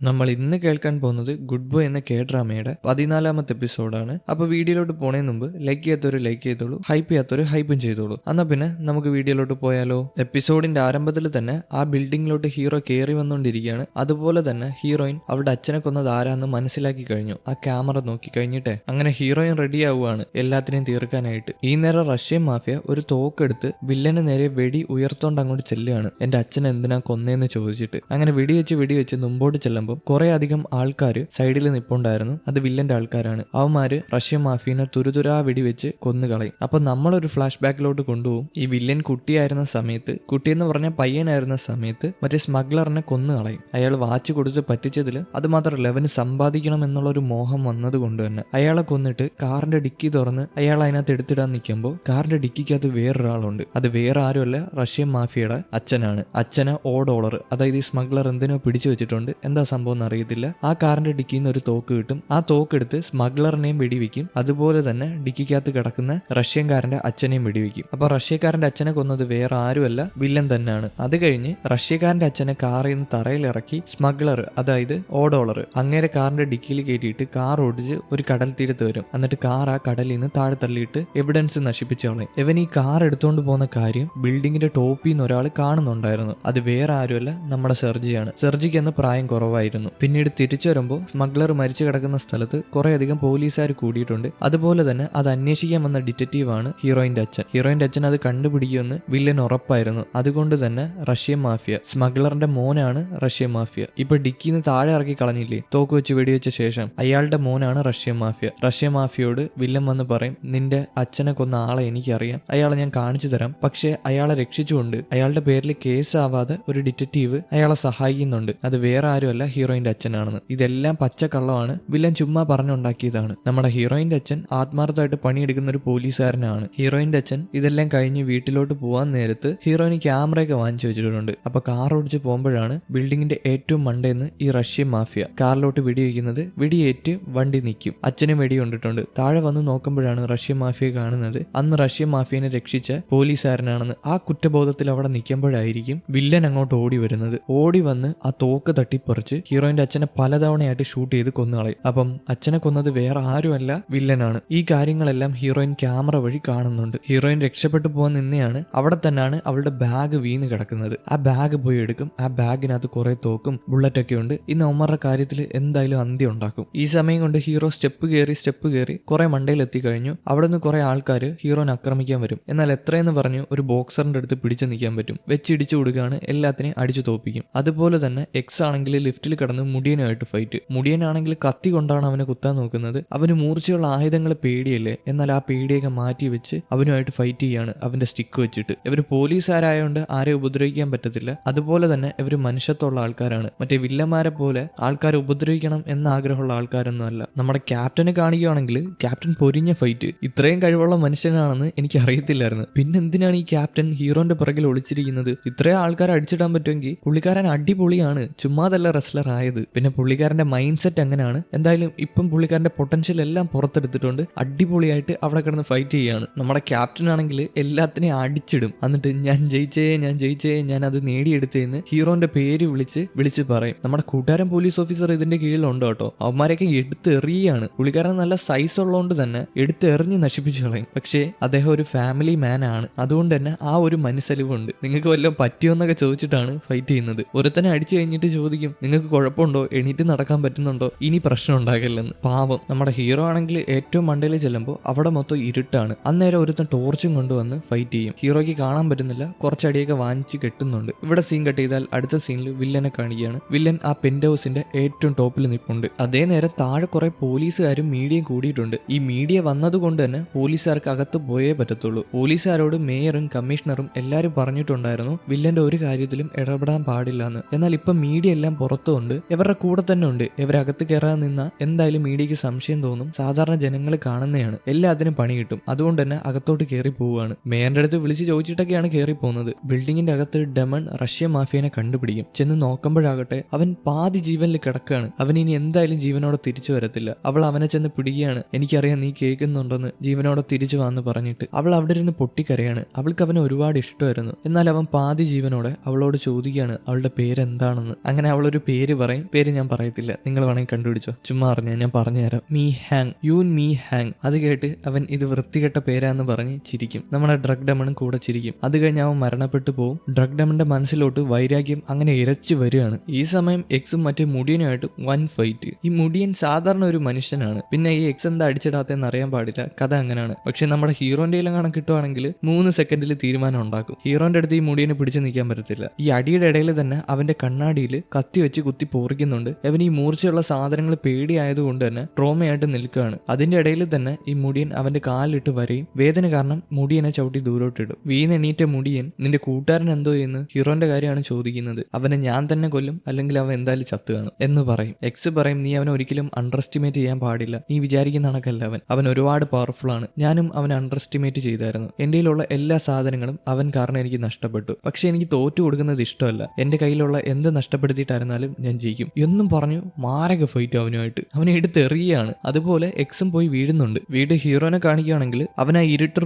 നമ്മൾ ഇന്ന് കേൾക്കാൻ പോകുന്നത് ഗുഡ് ബോയ് എന്ന കെ ഡ്രാമയുടെ 14ാമത്തെ എപ്പിസോഡാണ്. അപ്പോൾ വീഡിയോയിലോട്ട് പോണതിന് മുമ്പ് ലൈക്ക് ചെയ്യാത്തൊരു ലൈക്ക് ചെയ്തോളൂ, ഹൈപ്പ് ചെയ്യാത്തൊരു ഹൈപ്പും ചെയ്തോളൂ. എന്നാൽ പിന്നെ നമുക്ക് വീഡിയോയിലോട്ട് പോയാലോ. എപ്പിസോഡിന്റെ ആരംഭത്തിൽ തന്നെ ആ ബിൽഡിങ്ങിലോട്ട് ഹീറോ കയറി വന്നുകൊണ്ടിരിക്കുകയാണ്. അതുപോലെ തന്നെ ഹീറോയിൻ അവരുടെ അച്ഛനെ കൊന്നത് ആരാന്ന് മനസ്സിലാക്കി കഴിഞ്ഞു. ആ ക്യാമറ നോക്കി കഴിഞ്ഞിട്ട് അങ്ങനെ ഹീറോയിൻ റെഡി ആവുകയാണ് എല്ലാത്തിനെയും തീർക്കാനായിട്ട്. ഈ നേരം റഷ്യൻ മാഫിയ ഒരു തോക്കെടുത്ത് വില്ലന് നേരെ വെടി ഉയർത്തോണ്ട് അങ്ങോട്ട് ചെല്ലുകയാണ്. എന്റെ അച്ഛൻ എന്തിനാ കൊന്നേന്ന് ചോദിച്ചിട്ട്. അങ്ങനെ വെടിവെച്ച് മുമ്പോട്ട് ചെല്ലുമ്പോൾ കുറെ അധികം ആൾക്കാർ സൈഡിൽ നിപ്പുണ്ടായിരുന്നു. അത് വില്ലന്റെ ആൾക്കാരാണ്. അവന്മാര് റഷ്യൻ മാഫിയനെ തുരുതുരാ വെടിവെച്ച് കൊന്നുകളയും. അപ്പൊ നമ്മളൊരു ഫ്ലാഷ് ബാക്കിലോട്ട് കൊണ്ടുപോകും. ഈ വില്ലൻ കുട്ടിയായിരുന്ന സമയത്ത്, കുട്ടിയെന്ന് പറഞ്ഞ പയ്യനായിരുന്ന സമയത്ത് മറ്റേ സ്മഗ്ലറിനെ കൊന്നുകളയും. അയാൾ വാച്ച് കൊടുത്ത് പറ്റിച്ചതിൽ അത് മാത്രമല്ല അവന് സമ്പാദിക്കണം എന്നുള്ള ഒരു മോഹം വന്നത് കൊണ്ട് തന്നെ അയാളെ കൊന്നിട്ട് കാറിന്റെ ഡിക്കി തുറന്ന് അയാൾ അതിനകത്ത് എടുത്തിടാൻ നിൽക്കുമ്പോൾ കാറിന്റെ ഡിക്കിക്കകത്ത് വേറൊരാളുണ്ട്. അത് വേറെ ആരുമല്ല, റഷ്യൻ മാഫിയയുടെ അച്ഛനാണ്. അച്ഛനെ $1, അതായത് ഈ സ്മഗ്ലർ എന്തിനോ പിടിച്ചു വെച്ചിട്ടുണ്ട്. എന്താ സംഭവം അറിയത്തില്ല. ആ കാറിന്റെ ഡിക്കിയിൽ നിന്ന് ഒരു തോക്ക് കിട്ടും. ആ തോക്കെടുത്ത് സ്മഗ്ലറിനെയും വെടിവെക്കും. അതുപോലെ തന്നെ ഡിക്കിക്കകത്ത് കിടക്കുന്ന റഷ്യക്കാരന്റെ അച്ഛനെയും വെടിവെക്കും. അപ്പൊ റഷ്യക്കാരന്റെ അച്ഛനെ കൊന്നത് വേറെ ആരുമല്ല, വില്ലൻ തന്നെയാണ്. അത് കഴിഞ്ഞ് റഷ്യക്കാരന്റെ അച്ഛനെ കാറിൽ നിന്ന് തറയിലിറക്കി സ്മഗ്ലർ, അതായത് $1 അങ്ങേരെ കാറിന്റെ ഡിക്കിയിൽ കയറ്റിയിട്ട് കാർ ഓടിച്ച് ഒരു കടൽ തീരത്ത് വരും. എന്നിട്ട് കാർ ആ കടലിൽ നിന്ന് താഴെ തള്ളിയിട്ട് എവിഡൻസ് നശിപ്പിച്ചു കളയും. ഇവൻ ഈ കാർ എടുത്തുകൊണ്ട് പോകുന്ന കാര്യം ബിൽഡിങ്ങിന്റെ ടോപ്പിൽ നിന്ന് ഒരാൾ കാണുന്നുണ്ടായിരുന്നു. അത് വേറെ ആരുമല്ല, നമ്മുടെ സെർജിയാണ്. സെർജിക്ക് എന്ന് പ്രായം കുറവായിരുന്നു. പിന്നീട് തിരിച്ചു വരുമ്പോൾ സ്മഗ്ലർ മരിച്ചു കിടക്കുന്ന സ്ഥലത്ത് കുറെ അധികം പോലീസുകാർ കൂടിയിട്ടുണ്ട്. അതുപോലെ തന്നെ അത് അന്വേഷിക്കാൻ വന്ന ഡിറ്റക്റ്റീവാണ് ഹീറോയിന്റെ അച്ഛൻ. ഹീറോയിന്റെ അച്ഛൻ അത് കണ്ടുപിടിക്കുമെന്ന് വില്ലൻ ഉറപ്പായിരുന്നു. അതുകൊണ്ട് തന്നെ റഷ്യൻ മാഫിയ, സ്മഗ്ലറിന്റെ മോനാണ് റഷ്യൻ മാഫിയ. ഇപ്പൊ ഡിക്കിന്ന് താഴെ ഇറക്കി കളഞ്ഞില്ലേ തോക്ക് വെച്ച് വെടിവെച്ച ശേഷം, അയാളുടെ മോനാണ് റഷ്യൻ മാഫിയ. റഷ്യൻ മാഫിയോട് വില്ലൻ വന്ന് പറയും, നിന്റെ അച്ഛനെ കൊന്ന ആളെ എനിക്കറിയാം, അയാളെ ഞാൻ കാണിച്ചു തരാം. പക്ഷെ അയാളെ രക്ഷിച്ചുകൊണ്ട് അയാളുടെ പേരിൽ കേസ് ആവാതെ ഒരു ഡിറ്റക്റ്റീവ് അയാളെ സഹായിക്കുന്നുണ്ട്. അത് വേറെ ആരുമല്ല, ഹീറോയിന്റെ അച്ഛനാണെന്ന്. ഇതെല്ലാം പച്ചക്കള്ളമാണ്, വില്ലൻ ചുമ്മാ പറഞ്ഞുണ്ടാക്കിയതാണ്. നമ്മുടെ ഹീറോയിന്റെ അച്ഛൻ ആത്മാർത്ഥമായിട്ട് പണിയെടുക്കുന്ന ഒരു പോലീസുകാരനാണ്. ഹീറോയിന്റെ അച്ഛൻ ഇതെല്ലാം കഴിഞ്ഞ് വീട്ടിലോട്ട് പോകാൻ നേരത്ത് ഹീറോയിന് ക്യാമറയൊക്കെ വാങ്ങിച്ചു വെച്ചിട്ടുണ്ട്. അപ്പൊ കാർ ഓടിച്ച് പോകുമ്പോഴാണ് ബിൽഡിങ്ങിന്റെ ഏറ്റവും മണ്ടേന്ന് ഈ റഷ്യൻ മാഫിയ കാറിലോട്ട് വെടിവെക്കുന്നത്. വെടിയേറ്റ് വണ്ടി നിൽക്കും. അച്ഛനും വെടി കൊണ്ടിട്ടുണ്ട്. താഴെ വന്ന് നോക്കുമ്പോഴാണ് റഷ്യൻ മാഫിയെ കാണുന്നത്. അന്ന് റഷ്യൻ മാഫിയനെ രക്ഷിച്ച പോലീസുകാരനാണെന്ന്. ആ കുറ്റബോധത്തിൽ അവിടെ നിൽക്കുമ്പോഴായിരിക്കും വില്ലൻ അങ്ങോട്ട് ഓടി വരുന്നത്. ഓടി വന്ന് ആ തോക്ക് തട്ടിപ്പറിച്ച് ഹീറോയിന്റെ അച്ഛനെ പലതവണയായിട്ട് ഷൂട്ട് ചെയ്ത് കൊന്നുകളയും. അപ്പം അച്ഛനെ കൊന്നത് വേറെ ആരുമല്ല, വില്ലനാണ്. ഈ കാര്യങ്ങളെല്ലാം ഹീറോയിൻ ക്യാമറ വഴി കാണുന്നുണ്ട്. ഹീറോയിൻ രക്ഷപ്പെട്ടു പോകാൻ നിന്നെയാണ്. അവിടെ തന്നെയാണ് അവളുടെ ബാഗ് വീണ് കിടക്കുന്നത്. ആ ബാഗ് പോയി എടുക്കും. ആ ബാഗിനകത്ത് കുറെ തോക്കും ബുള്ളറ്റൊക്കെ ഉണ്ട്. ഇന്ന് ഒമറുടെ കാര്യത്തിൽ എന്തായാലും അന്ത്യം ഉണ്ടാക്കും. ഈ സമയം കൊണ്ട് ഹീറോ സ്റ്റെപ്പ് കയറി കുറെ മണ്ടയിൽ എത്തിക്കഴിഞ്ഞു. അവിടെ നിന്ന് കുറെ ആൾക്കാർ ഹീറോനെ ആക്രമിക്കാൻ വരും. എന്നാൽ എത്രയെന്ന് പറഞ്ഞു ഒരു ബോക്സറിന്റെ അടുത്ത് പിടിച്ചു നിൽക്കാൻ പറ്റും. വെച്ചിടിച്ചു കൊടുക്കുകയാണ്, എല്ലാത്തിനെയും അടിച്ചു തോപ്പിക്കും. അതുപോലെ തന്നെ എക്സ് ആണെങ്കിൽ ലിഫ്റ്റിൽ കിടന്ന് മുടിയനുമായിട്ട് ഫൈറ്റ്. മുടിയനാണെങ്കിൽ കത്തി കൊണ്ടാണ് അവനെ കുത്താൻ നോക്കുന്നത്. അവന് മൂർച്ചയുള്ള ആയുധങ്ങൾ പേടിയല്ലേ, എന്നാൽ ആ പേടിയൊക്കെ മാറ്റി വെച്ച് അവനുമായിട്ട് ഫൈറ്റ് ചെയ്യാണ് അവന്റെ സ്റ്റിക്ക് വെച്ചിട്ട്. ഇവര് പോലീസുകാരായതുകൊണ്ട് ആരെ ഉപദ്രവിക്കാൻ പറ്റത്തില്ല. അതുപോലെ തന്നെ ഇവര് മനുഷ്യത്വമുള്ള ആൾക്കാരാണ്. മറ്റേ വില്ലന്മാരെ പോലെ ആൾക്കാരെ ഉപദ്രവിക്കണം എന്ന ആഗ്രഹമുള്ള ആൾക്കാരൊന്നും അല്ല. നമ്മുടെ ക്യാപ്റ്റനെ കാണുകയാണെങ്കിൽ ക്യാപ്റ്റൻ പൊരിഞ്ഞ ഫൈറ്റ്. ഇത്രയും കഴിവുള്ള മനുഷ്യനാണെന്ന് എനിക്ക് അറിയത്തില്ലായിരുന്നു. പിന്നെ എന്തിനാണ് ഈ ക്യാപ്റ്റൻ ഹീറോന്റെ പുറകിൽ ഒളിച്ചിരിക്കുന്നത്? ഇത്രയും ആൾക്കാരെ അടിച്ചിടാൻ പറ്റുമെങ്കിൽ പുള്ളിക്കാരൻ അടിപൊളിയാണ്, ചുമ്മാതല്ല റെസ്ലർ ആയത്. പിന്നെ പുള്ളിക്കാരന്റെ മൈൻഡ് സെറ്റ് അങ്ങനെയാണ്. എന്തായാലും ഇപ്പം പുള്ളിക്കാരന്റെ പൊട്ടൻഷ്യൽ എല്ലാം പുറത്തെടുത്തിട്ടുണ്ട്. അടിപൊളിയായിട്ട് അവിടെ കിടന്ന് ഫൈറ്റ് ചെയ്യാണ്. നമ്മുടെ ക്യാപ്റ്റൻ ആണെങ്കിൽ എല്ലാത്തിനെയും അടിച്ചിടും. എന്നിട്ട് ഞാൻ ജയിച്ചേ ഞാൻ അത് നേടിയെടുത്തേന്ന് ഹീറോന്റെ പേര് വിളിച്ച് പറയും. നമ്മുടെ കൂട്ടുകാരൻ പോലീസ് ഓഫീസർ ഇതിന്റെ കീഴിലുണ്ട് കേട്ടോ. അവന്മാരെയൊക്കെ എടുത്തെറിയാണ്. പുള്ളിക്കാരൻ നല്ല സൈസ് ഉള്ളതുകൊണ്ട് തന്നെ എടുത്തെറിഞ്ഞ് നശിപ്പിച്ചു കളയും. പക്ഷേ അദ്ദേഹം ഒരു ഫാമിലി മാൻ ആണ്. അതുകൊണ്ട് തന്നെ ആ ഒരു മനസ്സലിവുണ്ട്. നിങ്ങൾക്ക് വല്ലതും പറ്റിയോന്നൊക്കെ ചോദിച്ചിട്ടാണ് ഫൈറ്റ് ചെയ്യുന്നത്. ഒരുത്തനെ അടിച്ചു കഴിഞ്ഞിട്ട് ചോദിക്കും, നിങ്ങൾക്ക് കുഴപ്പമുണ്ടോ, എണീറ്റ് നടക്കാൻ പറ്റുന്നുണ്ടോ, ഇനി പ്രശ്നം ഉണ്ടാകില്ലെന്ന്. പാവം നമ്മുടെ ഹീറോ ആണെങ്കിൽ ഏറ്റവും മണ്ടയിൽ ചെല്ലുമ്പോൾ അവിടെ മൊത്തം ഇരുട്ടാണ്. അന്നേരം ഒരുത്തൻ ടോർച്ചും കൊണ്ടുവന്ന് ഫൈറ്റ് ചെയ്യും. ഹീറോയ്ക്ക് കാണാൻ പറ്റുന്നില്ല, കുറച്ചടിയൊക്കെ വാങ്ങിച്ച് കെട്ടുന്നുണ്ട്. ഇവിടെ സീൻ കട്ട് ചെയ്താൽ അടുത്ത സീനിൽ വില്ലനെ കാണിക്കുകയാണ്. വില്ലൻ ആ പെന്റ് ഹൗസിന്റെ ഏറ്റവും ടോപ്പിൽ നിൽപ്പുണ്ട്. അതേ നേരം താഴെ കുറെ പോലീസുകാരും മീഡിയയും കൂടിയിട്ടുണ്ട്. ഈ മീഡിയ വന്നതുകൊണ്ട് തന്നെ പോലീസുകാർക്ക് അകത്ത് പോയേ പറ്റത്തുള്ളൂ. പോലീസുകാരോട് മേയറും കമ്മീഷണറും എല്ലാവരും പറഞ്ഞിട്ടുണ്ടായിരുന്നു വില്ലന്റെ ഒരു കാര്യത്തിലും ഇടപെടാൻ പാടില്ല എന്ന്. എന്നാൽ ഇപ്പൊ മീഡിയ എല്ലാം പുറത്തുണ്ട്, ഇവരുടെ കൂടെ തന്നെ ഉണ്ട്. ഇവരകത്ത് കയറാൻ നിന്ന എന്തായാലും മീഡിയക്ക് സംശയം തോന്നും. സാധാരണ ജനങ്ങൾ കാണുന്നതാണ്, എല്ലാത്തിനും പണി കിട്ടും. അതുകൊണ്ട് തന്നെ അകത്തോട്ട് കയറി പോവുകയാണ്. മേയറിന്റെ അടുത്ത് വിളിച്ച് ചോദിച്ചിട്ടൊക്കെയാണ് കയറി പോകുന്നത്. ബിൽഡിങ്ങിന്റെ അകത്ത് ഡെമൺ റഷ്യൻ മാഫിയനെ കണ്ടുപിടിക്കും. ചെന്ന് നോക്കുമ്പോഴാകട്ടെ അവൻ പാതി ജീവനിൽ കിടക്കുകയാണ്. അവൻ ഇനി എന്തായാലും ജീവനോടെ തിരിച്ചു വരത്തില്ല. അവൾ അവനെ ചെന്ന് പിടിക്കുകയാണ്. എനിക്കറിയാം നീ കേൾക്കുന്നുണ്ടെന്ന്, ജീവനോടെ തിരിച്ചു വന്ന് പറഞ്ഞിട്ട് അവൾ അവിടെ ഇരുന്ന് പൊട്ടിക്കരയാണ്. അവൾക്ക് അവനെ ഒരുപാട് ഇഷ്ടമായിരുന്നു. എന്നാൽ അവൻ പാതി ജീവനോടെ അവളോട് ചോദിക്കുകയാണ് അവളുടെ പേരെന്താണെന്ന്. അങ്ങനെ അവളൊരു പേര് പേര് പറയും. പേര് ഞാൻ പറയത്തില്ല, നിങ്ങൾ വേണമെങ്കിൽ കണ്ടുപിടിച്ചോ. ചുമ്മാ അറിഞ്ഞാൽ ഞാൻ പറഞ്ഞുതരാം. Me hang, യൂൻ me hang. അത് കേട്ട് അവൻ ഇത് വൃത്തികെട്ട പേരാന്ന് പറഞ്ഞ് ചിരിക്കും. നമ്മുടെ ഡ്രഗ് ഡെമണും കൂടെ ചിരിക്കും. അത് കഴിഞ്ഞ് അവൻ മരണപ്പെട്ടു പോകും. ഡ്രഗ് ഡെമന്റെ മനസ്സിലോട്ട് വൈരാഗ്യം അങ്ങനെ ഇരച്ചു വരികയാണ്. ഈ സമയം എക്സും മറ്റേ മുടിയനുമായിട്ട് വൻ ഫൈറ്റ്. ഈ മുടിയൻ സാധാരണ ഒരു മനുഷ്യനാണ്. പിന്നെ ഈ എക്സ് എന്താ അടിച്ചിടാത്തെന്ന് അറിയാൻ പാടില്ല, കഥ അങ്ങനെയാണ്. പക്ഷെ നമ്മുടെ ഹീറോന്റെ കണക്ക് കിട്ടുവാണെങ്കിൽ 3 സെക്കൻഡിൽ തീരുമാനം ഉണ്ടാക്കും. ഹീറോന്റെ അടുത്ത് ഈ മുടിയനെ പിടിച്ചു നിൽക്കാൻ പറ്റത്തില്ല. ഈ അടിയുടെ ഇടയിൽ തന്നെ അവന്റെ കണ്ണാടിയിൽ കത്തി വെച്ച് കുത്തി പോറിക്കുന്നുണ്ട്. അവൻ ഈ മൂർച്ചയുള്ള സാധനങ്ങൾ പേടിയായതുകൊണ്ട് തന്നെ ട്രോമയായിട്ട് നിൽക്കുകയാണ്. അതിന്റെ ഇടയിൽ തന്നെ ഈ മുടിയൻ അവന്റെ കാലിലിട്ട് വരെയും വേദന കാരണം മുടിയനെ ചവിട്ടി ദൂരോട്ടിടും. വീണെണീറ്റ മുടിയൻ നിന്റെ കൂട്ടുകാരൻ എന്തോ എന്ന് ഹീറോന്റെ കാര്യമാണ് ചോദിക്കുന്നത്. അവനെ ഞാൻ തന്നെ കൊല്ലും, അല്ലെങ്കിൽ അവൻ എന്തായാലും ചത്തു കാണും എന്ന് പറയും. എക്സ് പറയും, നീ അവനെ ഒരിക്കലും അണ്ടർ എസ്റ്റിമേറ്റ് ചെയ്യാൻ പാടില്ല. നീ വിചാരിക്കുന്ന കണക്കല്ല അവൻ ഒരുപാട് പവർഫുൾ ആണ്. ഞാനും അവനെ അണ്ടർ എസ്റ്റിമേറ്റ് ചെയ്തായിരുന്നു. എന്റെ കയ്യിലുള്ള എല്ലാ സാധനങ്ങളും അവൻ കാരണം എനിക്ക് നഷ്ടപ്പെട്ടു. പക്ഷെ എനിക്ക് തോറ്റു കൊടുക്കുന്നത് ഇഷ്ടമല്ല. എന്റെ കയ്യിലുള്ള എന്ത് നഷ്ടപ്പെടുത്തിയിട്ടായിരുന്നാലും ഞാൻ ജയിക്കും എന്നും പറഞ്ഞു മാരക ഫൈറ്റ് അവനുമായിട്ട്. അവനെ എടുത്തെറിയാണ്. അതുപോലെ എക്സും പോയി വീഴുന്നുണ്ട്. ഹീറോനെ കാണിക്കുകയാണെങ്കിൽ അവൻ ആ ഇരുട്ട്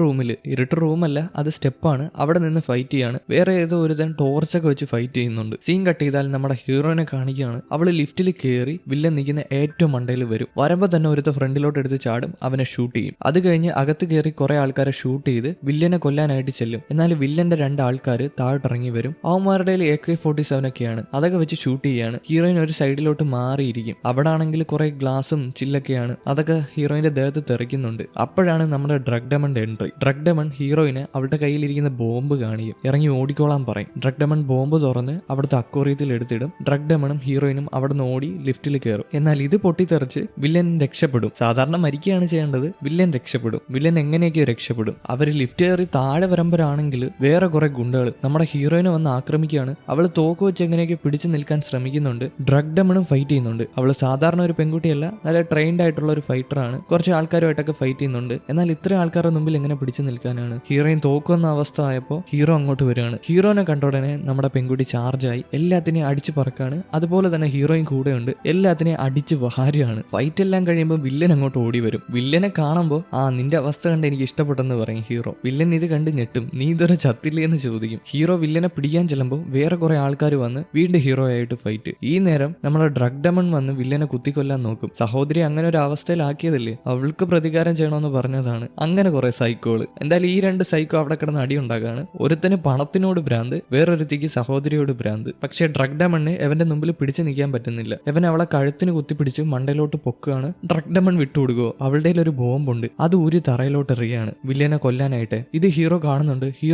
റൂമല്ല, അത് സ്റ്റെപ്പാണ്. അവിടെ നിന്ന് ഫൈറ്റ് ചെയ്യാണ്. വേറെ ഏതോ ഒരു തരം ടോർച്ചൊക്കെ വെച്ച് ഫൈറ്റ് ചെയ്യുന്നുണ്ട്. സീൻ കട്ട് ചെയ്താൽ നമ്മുടെ ഹീറോനെ കാണിക്കുകയാണ്. അവള് ലിഫ്റ്റിൽ കയറി വില്ലൻ നിൽക്കുന്ന ഏറ്റവും മണ്ടയിൽ വരും. വരുമ്പോൾ തന്നെ ഒരുത്ത ഫ്രണ്ടിലോട്ട് എടുത്ത് ചാടും. അവനെ ഷൂട്ട് ചെയ്യും. അത് കഴിഞ്ഞ് അകത്ത് കയറി കുറെ ആൾക്കാരെ ഷൂട്ട് ചെയ്ത് വില്ലനെ കൊല്ലാനായിട്ട് ചെല്ലും. എന്നാൽ വില്ലന്റെ 2 ആൾക്കാർ താഴോട്ടിറങ്ങി വരും. അവന്മാരുടെ AK-47 ഒക്കെയാണ്. അതൊക്കെ വെച്ച് ഷൂട്ട് ചെയ്യാണ്. ഹീറോയിൻ ഒരു സൈഡിലോട്ട് മാറിയിരിക്കും. അവിടെ ആണെങ്കിൽ കുറെ ഗ്ലാസും ചില്ലൊക്കെയാണ്. അതൊക്കെ ഹീറോയിന്റെ ദേഹത്ത് തെറിക്കുന്നുണ്ട്. അപ്പോഴാണ് നമ്മുടെ ഡ്രഗ് ഡെമന്റെ എൻട്രി. ഡ്രഗ് ഡെമൺ ഹീറോയിനെ അവളുടെ കയ്യിലിരിക്കുന്ന ബോംബ് കാണിക്കും. ഇറങ്ങി ഓടിക്കോളാൻ പറയും. ഡ്രഗ് ഡെമൺ ബോംബ് തുറന്ന് അവിടുത്തെ അക്വേറിയത്തിൽ എടുത്തിടും. ഡ്രഗ് ഡെമണും ഹീറോയിനും അവിടെ നിന്ന് ഓടി ലിഫ്റ്റിൽ കയറും. എന്നാൽ ഇത് പൊട്ടിത്തെറിച്ച് വില്ലൻ രക്ഷപ്പെടും. സാധാരണ മരിക്കുകയാണ് ചെയ്യേണ്ടത്, വില്ലൻ രക്ഷപ്പെടും. വില്ലൻ എങ്ങനെയൊക്കെയോ രക്ഷപ്പെടും. അവർ ലിഫ്റ്റ് കയറി താഴെ വരുമ്പോഴാണെങ്കിൽ വേറെ കുറെ ഗുണ്ടകൾ നമ്മുടെ ഹീറോയിനെ വന്ന് ആക്രമിക്കുകയാണ്. അവൾ തോക്ക് വെച്ച് എങ്ങനെയൊക്കെ പിടിച്ചു നിൽക്കാൻ ശ്രമിക്കുന്നുണ്ട്. ഡ്രഗ് ഡെമണും ഫൈറ്റ് ചെയ്യുന്നുണ്ട്. അവൾ സാധാരണ ഒരു പെൺകുട്ടിയല്ല, നല്ല ട്രെയിൻഡ് ആയിട്ടുള്ള ഒരു ഫൈറ്ററാണ്. കുറച്ച് ആൾക്കാരുമായിട്ടൊക്കെ ഫൈറ്റ് ചെയ്യുന്നുണ്ട്. എന്നാൽ ഇത്രയും ആൾക്കാരുടെ മുമ്പിൽ എങ്ങനെ പിടിച്ചു നിൽക്കാനാണ്? ഹീറോയിൻ തോക്കുന്ന അവസ്ഥ ആയപ്പോൾ ഹീറോ അങ്ങോട്ട് വരികയാണ്. ഹീറോനെ കണ്ട ഉടനെ നമ്മുടെ പെൺകുട്ടി ചാർജായി എല്ലാത്തിനെയും അടിച്ചു പറക്കാണ്. അതുപോലെ തന്നെ ഹീറോയിൻ കൂടെയുണ്ട്. എല്ലാത്തിനെയും അടിച്ച് വഹാരിയാണ്. ഫൈറ്റ് എല്ലാം കഴിയുമ്പോൾ വില്ലൻ അങ്ങോട്ട് ഓടി വരും. വില്ലനെ കാണുമ്പോൾ നിന്റെ അവസ്ഥ കണ്ട് എനിക്ക് ഇഷ്ടപ്പെട്ടെന്ന് പറയും ഹീറോ. വില്ലൻ ഇത് കണ്ട് ഞെട്ടും. നീ ഇതുവരെ ചത്തില്ലേ എന്ന് ചോദിക്കും. ഹീറോ വില്ലനെ പിടിക്കാൻ ചെല്ലുമ്പോൾ വേറെ കുറെ ആൾക്കാർ വന്ന് വീണ്ടും ഹീറോ ആയിട്ട് ഫൈറ്റ്. ഈ നേരം നമ്മുടെ ഡ്രഗ് ഡെമൺ വന്ന് വില്ലനെ കുത്തിക്കൊല്ലാൻ നോക്കും. സഹോദരി അങ്ങനെ ഒരു അവസ്ഥയിലാക്കിയതല്ലേ, അവൾക്ക് പ്രതികാരം ചെയ്യണമെന്ന് പറഞ്ഞതാണ്. അങ്ങനെ കുറെ സൈക്കോള്. എന്തായാലും ഈ 2 സൈക്കോ അവിടെ കിടന്ന് അടി ഉണ്ടാക്കാണ്. ഒരുത്തന് പണത്തിനോട് ഭ്രാന്ത്, വേറൊരുത്തിക്ക് സഹോദരിയോട് ഭ്രാന്ത്. പക്ഷെ ഡ്രഗ് ഡെമണിന് എവന്റെ മുമ്പിൽ പിടിച്ചു നിൽക്കാൻ പറ്റുന്നില്ല. എവൻ അവളെ കഴുത്തിന് കുത്തിപ്പിടിച്ച് മണ്ടയിലോട്ട് പൊക്കുകയാണ്. ഡ്രഗ് ഡെമൺ വിട്ടുകൊടുക്കോ, അവളുടെ ഒരു ബോംബുണ്ട്, അത് ഊരി തറയിലോട്ട് എറിയാണ് വില്ലനെ കൊല്ലാനായിട്ട്. ഇത് ഹീറോ കാണുന്നുണ്ട്.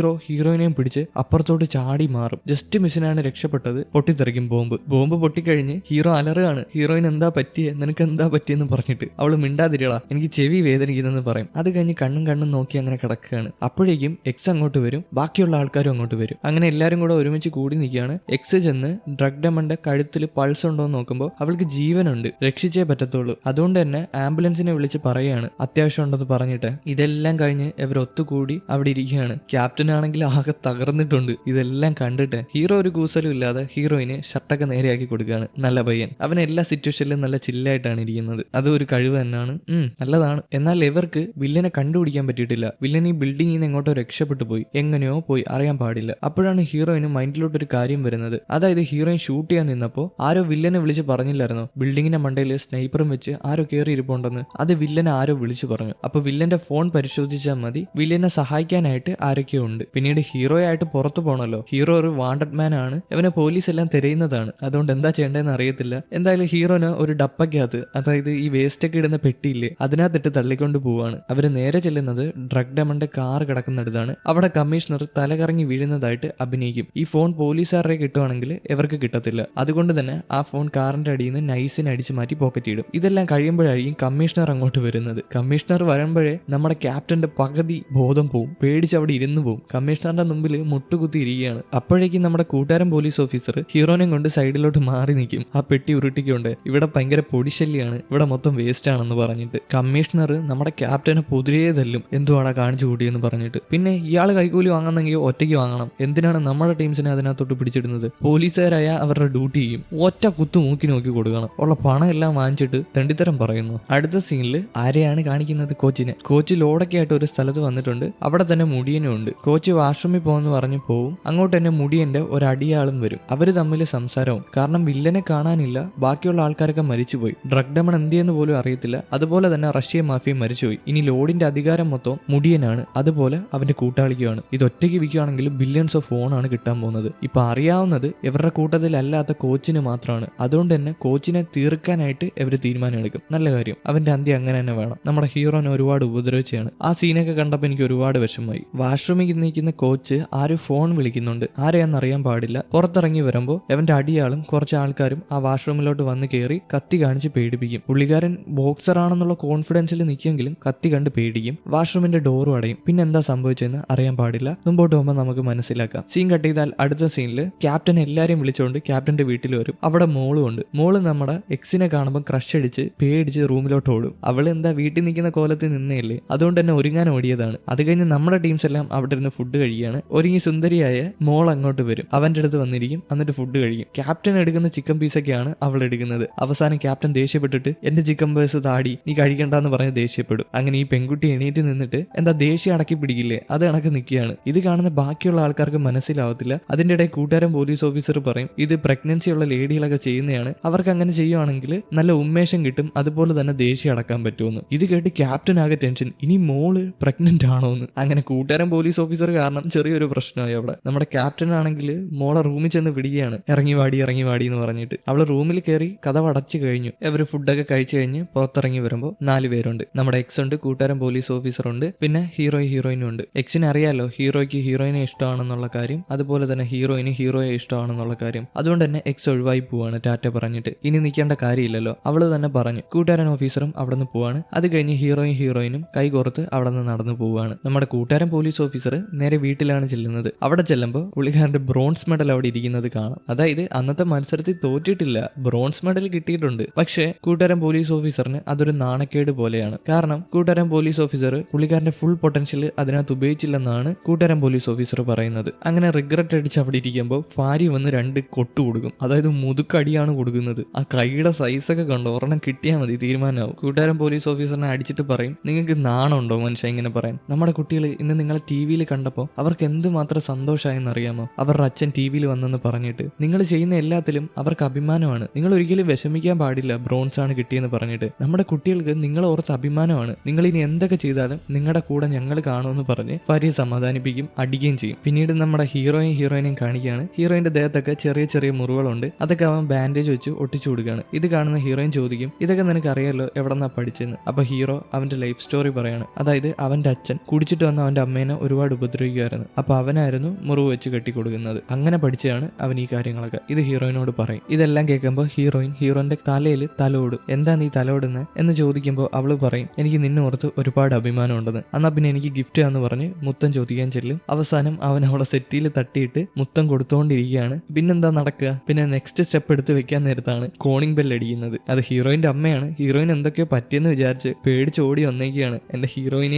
ഹീറോയിനെയും പിടിച്ച് അപ്പുറത്തോട്ട് ചാടി മാറും. ജസ്റ്റ് മിസ്സിനാണ് രക്ഷപ്പെട്ടത്. പൊട്ടിത്തെറിക്കും ബോംബ് പൊട്ടിക്കഴിഞ്ഞ് ഹീറോ അലറുകയാണ്. ഹീറോയിൻ എന്താ പറ്റിയേ, നിനക്ക് എന്താ പറ്റിയെന്ന് പറഞ്ഞിട്ട് അവള് മിണ്ടാതിരികളാ, എനിക്ക് ചെവി വേദനിക്കുന്നെന്ന് പറയും. അത് കഴിഞ്ഞ് കണ്ണും നോക്കി അങ്ങനെ കിടക്കുകയാണ്. അപ്പോഴേക്കും എക്സ് അങ്ങോട്ട് വരും. ബാക്കിയുള്ള ആൾക്കാരും അങ്ങോട്ട് വരും. അങ്ങനെ എല്ലാരും കൂടെ ഒരുമിച്ച് കൂടി നിൽക്കുകയാണ്. എക്സ് ചെന്ന് ഡ്രഗ് ഡെമന്റെ കഴുത്തിൽ പൾസ് ഉണ്ടോ എന്ന് നോക്കുമ്പോൾ അവൾക്ക് ജീവനുണ്ട്, രക്ഷിച്ചേ പറ്റത്തുള്ളൂ. അതുകൊണ്ട് തന്നെ ആംബുലൻസിനെ വിളിച്ച് പറയുകയാണ് അത്യാവശ്യം ഉണ്ടെന്ന് പറഞ്ഞിട്ട്. ഇതെല്ലാം കഴിഞ്ഞ് ഇവർ ഒത്തുകൂടി അവിടെ ഇരിക്കുകയാണ്. ക്യാപ്റ്റൻ ആണെങ്കിൽ ആകെ തകർന്നിട്ടുണ്ട്. ഇതെല്ലാം കണ്ടിട്ട് ഹീറോ ഒരു കൂസലും ഇല്ലാതെ ഹീറോയിന് ഷർട്ടൊക്കെ നേരെയാക്കി കൊടുക്കുകയാണ്. നല്ല പയ്യൻ. അവൻ എല്ലാ സിറ്റുവേഷനിലും നല്ല ചില്ലായിട്ടാണ് ഇരിക്കുന്നത്. അത് ഒരു കഴിവ് തന്നെയാണ്, നല്ലതാണ്. എന്നാൽ ഇവർക്ക് വില്ലനെ കണ്ടുപിടിക്കാൻ പറ്റിയിട്ടില്ല. വില്ലൻ ഈ ബിൽഡിങ്ങിൽ നിന്ന് എങ്ങോട്ടോ രക്ഷപ്പെട്ടു പോയി, എങ്ങനെയോ പോയി, അറിയാൻ പാടില്ല. അപ്പോഴാണ് ഹീറോയിന് മൈൻഡിലോട്ട് ഒരു കാര്യം വരുന്നത്. അതായത് ഹീറോയിൻ ഷൂട്ട് ചെയ്യാൻ നിന്നപ്പോൾ ആരോ വില്ലനെ വിളിച്ച് പറഞ്ഞില്ലായിരുന്നോ, ബിൽഡിങ്ങിന്റെ മണ്ടയിൽ സ്നൈപ്പറും വെച്ച് ആരോ കയറി ഇരിപ്പുണ്ടെന്ന്. അത് വില്ലനെ ആരോ വിളിച്ചു പറഞ്ഞു. അപ്പൊ വില്ലന്റെ ഫോൺ പരിശോധിച്ചാൽ മതി, വില്ലനെ സഹായിക്കാനായിട്ട് ആരൊക്കെയോ ഉണ്ട്. പിന്നീട് ഹീറോ ആയിട്ട് പുറത്തു പോകണല്ലോ. ഹീറോ ഒരു വാണ്ടഡ് മാൻ ആണ്. ഇവനെ പോലീസ് എല്ലാം തിരയുന്നതാണ്. അതുകൊണ്ട് എന്താ ചെയ്യേണ്ടതെന്ന് അറിയത്തില്ല. എന്തായാലും ഹീറോന് ഒരു ഡപ്പക്കകത്ത്, അതായത് ഈ വേസ്റ്റ് ഒക്കെ ഇടുന്ന പെട്ടിയില്ലേ, അതിനകത്തിട്ട് തള്ളിക്കൊണ്ട് പോവാണ്. അവര് നേരെ ചെല്ലുന്നത് ഡ്രഗ് ഡെമന്റെ കാർ കിടക്കുന്നിടത്താണ്. അവിടെ കമ്മീഷണർ തലകറങ്ങി വീഴുന്നതായിട്ട് അഭിനയിക്കും. ഈ ഫോൺ പോലീസുകാരെ കിട്ടുവാണെങ്കിൽ ഇവർക്ക് കിട്ടത്തില്ല. അതുകൊണ്ട് തന്നെ ആ ഫോൺ കാറിന്റെ അടിയിൽ നിന്ന് നൈസിന് അടിച്ചു മാറ്റി പോക്കറ്റ് ഇടും. ഇതെല്ലാം കഴിയുമ്പോഴായിരിക്കും കമ്മീഷണർ അങ്ങോട്ട് വരുന്നത്. കമ്മീഷണർ വരുമ്പോഴേ നമ്മുടെ ക്യാപ്റ്റന്റെ പകുതി ബോധം പോവും. പേടിച്ച് അവിടെ ഇരുന്ന് പോവും. കമ്മീഷണറുടെ മുമ്പിൽ മുട്ടുകുത്തി ഇരിക്കുകയാണ്. അപ്പോഴേക്കും നമ്മുടെ കൂട്ടുകാരൻ പോലീസ് ഓഫീസർ ഹീറോനെയും കൊണ്ട് സൈഡിലോട്ട് മാറി നിൽക്കും. ആ പെട്ടി ഉരുട്ടിക്കൊണ്ട് ഇവിടെ ഭയങ്കര പൊടിശല്യാണ്, ഇവിടെ മൊത്തം വേസ്റ്റ് ആണെന്ന് പറഞ്ഞിട്ട്. കമ്മീഷണർ നമ്മുടെ ക്യാപ്റ്റനെ പൊതിരേ തല്ലും, എന്തുവാടാ കാണിച്ചു കൂട്ടിയെന്ന് പറഞ്ഞിട്ട്. പിന്നെ ഇയാൾ കൈക്കൂലി വാങ്ങുന്നെങ്കിൽ ഒറ്റയ്ക്ക് വാങ്ങണം. എന്തിനാണ് നമ്മുടെ ടീംസിനെ അതിനകത്തോട്ട് പിടിച്ചിടുന്നത്? പോലീസുകാരായ അവരുടെ ഡ്യൂട്ടി ചെയ്യും. ഒറ്റ കുത്തു മൂക്കി നോക്കി കൊടുക്കണം. ഉള്ള പണം എല്ലാം വാങ്ങിച്ചിട്ട് തെണ്ടിത്തരം പറയുന്നു. അടുത്ത സീനിൽ ആരെയാണ് കാണിക്കുന്നത്? കോച്ചിനെ. കോച്ച് ലോഡൊക്കെ ആയിട്ട് ഒരു സ്ഥലത്ത് വന്നിട്ടുണ്ട്. അവിടെ തന്നെ മുടിയനും ഉണ്ട്. കോച്ച് വാഷ്റൂമിൽ പോകുമെന്ന് പറഞ്ഞ് പോവും. അങ്ങോട്ട് തന്നെ മുടിയന്റെ ഒരു അടിയാളും വരും. അവര് തമ്മിൽ സംസാരവും. കാരണം കാരണം വില്ലനെ കാണാനില്ല, ബാക്കിയുള്ള ആൾക്കാരൊക്കെ മരിച്ചുപോയി, ഡ്രഗ് ഡെമൺ എന്തിയെന്ന് പോലും അറിയത്തില്ല, അതുപോലെ തന്നെ റഷ്യ മാഫിയ മരിച്ചുപോയി. ഇനി ലോഡിന്റെ അധികാരം മൊത്തം മുടിയനാണ്, അതുപോലെ അവന്റെ കൂട്ടാളിക്കുമാണ്. ഇത് ഒറ്റയ്ക്ക് വിൽക്കുകയാണെങ്കിൽ ബില്യൺസ് ഓഫ് ഓണാണ് കിട്ടാൻ പോകുന്നത്. ഇപ്പൊ അറിയാവുന്നത് ഇവരുടെ കൂട്ടത്തിലല്ലാത്ത കോച്ചിന് മാത്രമാണ്. അതുകൊണ്ട് തന്നെ കോച്ചിനെ തീർക്കാനായിട്ട് ഇവർ തീരുമാനം എടുക്കും. നല്ല കാര്യം, അവന്റെ അന്ത്യം അങ്ങനെ തന്നെ വേണം. നമ്മുടെ ഹീറോനെ ഒരുപാട് ഉപദ്രവിച്ചാണ്. ആ സീനൊക്കെ കണ്ടപ്പോൾ എനിക്ക് ഒരുപാട് വിഷമമായി. വാഷ്റൂമിൽ നിൽക്കുന്ന കോച്ച് ആരും ഫോൺ വിളിക്കുന്നുണ്ട്, ആരെയാണെന്നറിയാൻ പാടില്ല. പുറത്തിറങ്ങി വരുമ്പോൾ അവന്റെ അടിയാളും കുറച്ച് ആൾക്കാരും ആ വാഷ്റൂമിലോട്ട് വന്ന് കയറി കത്തി കാണിച്ച് പേടിപ്പിക്കും. പുള്ളിക്കാരൻ ബോക്സർ ആണെന്നുള്ള കോൺഫിഡൻസിൽ നിൽക്കെങ്കിലും കത്തി കണ്ട് പേടിക്കും. വാഷ്റൂമിന്റെ ഡോറും അടയും. പിന്നെ എന്താ സംഭവിച്ചതെന്ന് അറിയാൻ പാടില്ല. മുമ്പോട്ട് പോകുമ്പോൾ നമുക്ക് മനസ്സിലാക്കാം. സീൻ കട്ട് ചെയ്താൽ അടുത്ത സീനിൽ ക്യാപ്റ്റൻ എല്ലാരെയും വിളിച്ചുകൊണ്ട് ക്യാപ്റ്റന്റെ വീട്ടിൽ വരും. അവിടെ മോളും ഉണ്ട്. മോള് നമ്മുടെ എക്സിനെ കാണുമ്പോൾ ക്രഷ് അടിച്ച് പേടിച്ച് റൂമിലോട്ട് ഓടും. അവൾ എന്താ വീട്ടിൽ നിൽക്കുന്ന കോലത്തിൽ നിന്നേല്ലേ, അതുകൊണ്ട് തന്നെ ഒരുങ്ങാൻ ഓടിയതാണ്. അത് കഴിഞ്ഞ് നമ്മുടെ ടീംസ് എല്ലാം അവിടെ ഇരുന്ന് ഫുഡ് കഴിക്കുകയാണ്. ഒരുങ്ങി സുന്ദരിയായ മോൾ അങ്ങോട്ട് വരും, അവന്റെ അടുത്ത് വന്നിരിക്കും, എന്നിട്ട് ഫുഡ് കഴിക്കും. ക്യാപ്റ്റൻ എടുക്കുന്ന ചിക്കൻ പീസൊക്കെയാണ് അവൾ എടുക്കുന്നത്. അവസാനം ക്യാപ്റ്റൻ ദേഷ്യപ്പെട്ടിട്ട് എന്റെ ചിക്കൻ പീസ് താടി നീ കഴിക്കണ്ടെന്ന് പറഞ്ഞ് ദേഷ്യപ്പെടും. അങ്ങനെ ഈ പെൺകുട്ടി എണീറ്റ് നിന്നിട്ട് എന്താ ദേഷ്യം അടക്കി പിടിക്കില്ലേ, അത് കണക്ക് നിൽക്കുകയാണ്. ഇത് കാണുന്ന ബാക്കിയുള്ള ആൾക്കാർക്ക് മനസ്സിലാവത്തില്ല. അതിന്റെ ഇടയിൽ കൂട്ടുകാരൻ പോലീസ് ഓഫീസർ പറയും ഇത് പ്രഗ്നൻസി ഉള്ള ലേഡികളൊക്കെ ചെയ്യുന്നതാണ്, അവർക്ക് അങ്ങനെ ചെയ്യുവാണെങ്കിൽ നല്ല ഉന്മേഷം കിട്ടും, അതുപോലെ തന്നെ ദേഷ്യം അടക്കാൻ പറ്റുമെന്ന്. ഇത് കേട്ട് ക്യാപ്റ്റൻ ആകെ ടെൻഷൻ, ഇനി മോള് പ്രഗ്നന്റ് ആണോന്ന്. അങ്ങനെ കൂട്ടുകാരൻ പോലീസ് ഓഫീസർ കാരണം ചെറിയൊരു പ്രശ്നമായി അവിടെ. നമ്മുടെ ക്യാപ്റ്റൻ ആണെങ്കിൽ മോളെ റൂമിൽ ചെന്ന് വിടുകയാണ്, ഇറങ്ങി വാടി എന്ന് പറഞ്ഞിട്ട്. അവള് റൂമിൽ കയറി കഥ അടച്ചു കഴിഞ്ഞു. ഇവര് ഫുഡൊക്കെ കഴിച്ചു കഴിഞ്ഞ് പുറത്തിറങ്ങി വരുമ്പോൾ 4 പേരുണ്ട്. നമ്മുടെ എക്സ് ഉണ്ട്, കൂട്ടുകാരൻ പോലീസ് ഓഫീസർ ഉണ്ട്, പിന്നെ ഹീറോയിനും ഉണ്ട്. എക്സിന് അറിയാലോ ഹീറോയ്ക്ക് ഹീറോയിനെ ഇഷ്ടമാണെന്നുള്ള കാര്യം, അതുപോലെ തന്നെ ഹീറോയിന് ഹീറോയെ ഇഷ്ടമാണെന്നുള്ള കാര്യം. അതുകൊണ്ട് തന്നെ എക്സ് ഒഴിവായി പോവാണ് ടാറ്റ പറഞ്ഞിട്ട്. ഇനി നിൽക്കേണ്ട കാര്യമില്ലല്ലോ, അവള് തന്നെ പറഞ്ഞു. കൂട്ടുകാരൻ ഓഫീസറും അവിടെ നിന്ന് പോവാണ്. അത് കഴിഞ്ഞ് ഹീറോയിനും കൈ കോർത്ത് അവിടെ നിന്ന് നടന്നു പോവാണ്. നമ്മുടെ കൂട്ടുകാരൻ പോലീസ് ഓഫീസർ നേരെ വീട്ടിലാണ് ചെല്ലുന്നത്. അവിടെ ചെല്ലുമ്പോൾ പുള്ളിക്കാരന്റെ ബ്രോൺസ് മെഡൽ അവിടെ ഇരിക്കുന്നത് കാണാം. അതായത് അന്നത്തെ മത്സരത്തിൽ തോറ്റിട്ടില്ല, ബ്രോൺസ് മെഡൽ കിട്ടിയിട്ടുണ്ട്. പക്ഷേ കൂട്ടുകാരൻ പോലീസ് ഓഫീസറിന് അതൊരു നാണക്കേട് പോലെയാണ്. കാരണം കൂട്ടുകാരൻ പോലീസ് ഓഫീസർ പുള്ളിക്കാരന്റെ ഫുൾ പൊട്ടൻഷ്യൽ അതിനകത്ത് ഉപയോഗിച്ചില്ലെന്നാണ് കൂട്ടുകാരൻ പോലീസ് ഓഫീസർ പറയുന്നത്. അങ്ങനെ റിഗ്രറ്റ് അടിച്ച് അവിടെ ഇരിക്കുമ്പോൾ ഭാര്യ വന്ന് 2 കൊട്ടു കൊടുക്കും. അതായത് മുതുക്കടിയാണ് കൊടുക്കുന്നത്. ആ കൈയുടെ സൈസൊക്കെ കണ്ടോ, ഒരെണ്ണം കിട്ടിയാൽ മതി തീരുമാനമാവും. കൂട്ടുകാരൻ പോലീസ് ഓഫീസറിനെ അടിച്ചിട്ട് പറയും നിങ്ങൾക്ക് നാണമുണ്ടോ മനുഷ്യ ഇങ്ങനെ പറയാൻ? നമ്മുടെ കുട്ടികൾ ഇന്ന് നിങ്ങളെ ടിവിയിൽ കണ്ടപ്പോൾ അവർക്ക് എന്തുമാത്രം സന്തോഷമായെന്ന് അറിയാമോ? അവരുടെ അച്ഛൻ ടിവിയിൽ വന്നെന്ന് പറഞ്ഞിട്ട്. നിങ്ങൾ ചെയ്യുന്ന എല്ലാത്തിലും അവർക്ക് അഭിമാനമാണ്. നിങ്ങൾ ഒരിക്കലും വിഷമിക്കാൻ പാടില്ല ബ്രോൺസ് ആണ് കിട്ടിയെന്ന് പറഞ്ഞിട്ട്. നമ്മുടെ കുട്ടികൾക്ക് നിങ്ങളെ ഓർത്ത് അഭിമാനമാണ്. നിങ്ങൾ ഇനി എന്തൊക്കെ ചെയ്താലും നിങ്ങളുടെ കൂടെ ഞങ്ങൾ കാണുമെന്ന് പറഞ്ഞ് ഭാര്യയെ സമാധാനിപ്പിക്കും, അടിക്കുകയും ചെയ്യും. പിന്നീട് നമ്മുടെ ഹീറോയിനെയും കാണിക്കുകയാണ്. ഹീറോയിന്റെ ദേഹത്തൊക്കെ ചെറിയ ചെറിയ മുറിവുകളുണ്ട്. അതൊക്കെ അവൻ ബാൻഡേജ് വെച്ച് ഒട്ടിച്ചു കൊടുക്കുകയാണ്. ഇത് കാണുന്ന ഹീറോയിൻ ചോദിക്കും ഇതൊക്കെ നിനക്ക് അറിയാലോ, എവിടെന്നാ പഠിച്ചെന്ന്. അപ്പൊ ഹീറോ അവന്റെ ലൈഫ് സ്റ്റോറി പറയാണ്. അതായത് അവന്റെ അച്ഛൻ കുടിച്ചിട്ട് വന്ന അവന്റെ അമ്മേനെ ഒരുപാട് ഉപദ്രവിക്കുമായിരുന്നു. അപ്പൊ അവനായിരുന്നു മുറിവ് വെച്ച് കെട്ടിക്കൊടുക്കുന്നത്. അങ്ങനെ പഠിച്ചാണ് അവൻ ഈ കാര്യങ്ങളൊക്കെ. ഇത് ഹീറോയിനോട് പറയും. ഇതെല്ലാം കേൾക്കുമ്പോൾ ഹീറോയിന്റെ തലയിൽ തലോടും. എന്താ നീ തലോടുന്നത് എന്ന് ചോദിക്കുമ്പോൾ അവള് പറയും എനിക്ക് നിന്നെ ഓർത്ത് ഒരുപാട് അഭിമാനം ഉണ്ടെന്ന്. എന്നാ പിന്നെ എനിക്ക് ഗിഫ്റ്റ് ആന്ന് പറഞ്ഞ് മുത്തം ചോദിക്കാൻ ചെല്ലും. അവസാനം അവൻ അവളെ സെറ്റിയിൽ തട്ടിയിട്ട് മുത്തം കൊടുത്തുകൊണ്ടിരിക്കുകയാണ്. പിന്നെന്താ നടക്കുക? പിന്നെ നെക്സ്റ്റ് സ്റ്റെപ്പ് എടുത്ത് വെക്കാൻ നേരത്താണ് കോണിംഗ് ബെൽ അടിക്കുന്നത്. അത് ഹീറോയിന്റെ അമ്മയാണ്. ഹീറോയിൻ എന്തൊക്കെയോ പറ്റിയെന്ന് വിചാരിച്ച് പേടിച്ച് ഓടി വന്നേക്കാണ്. എന്റെ